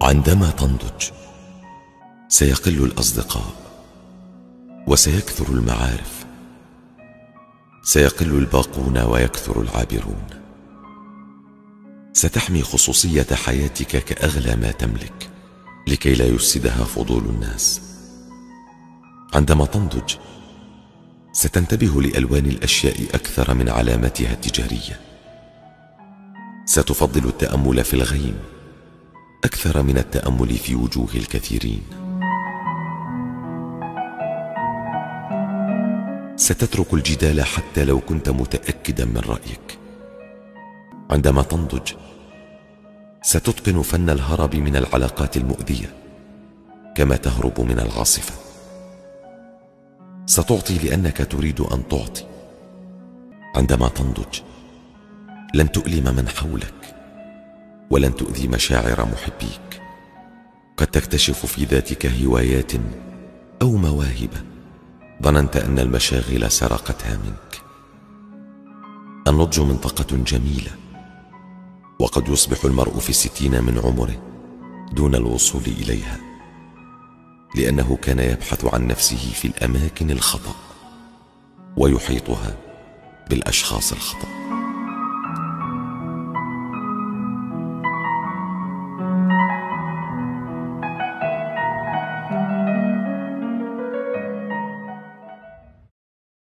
عندما تنضج سيقل الأصدقاء وسيكثر المعارف، سيقل الباقون ويكثر العابرون. ستحمي خصوصية حياتك كأغلى ما تملك لكي لا يفسدها فضول الناس. عندما تنضج ستنتبه لألوان الأشياء أكثر من علامتها التجارية. ستفضل التأمل في الغيم أكثر من التأمل في وجوه الكثيرين. ستترك الجدال حتى لو كنت متأكدا من رأيك. عندما تنضج ستتقن فن الهرب من العلاقات المؤذية كما تهرب من العاصفة. ستعطي لأنك تريد أن تعطي. عندما تنضج لن تؤلم من حولك ولن تؤذي مشاعر محبيك. قد تكتشف في ذاتك هوايات أو مواهب ظننت أن المشاغل سرقتها منك. النضج منطقة جميلة، وقد يصبح المرء في 60 من عمره دون الوصول إليها، لأنه كان يبحث عن نفسه في الأماكن الخطأ ويحيطها بالأشخاص الخطأ.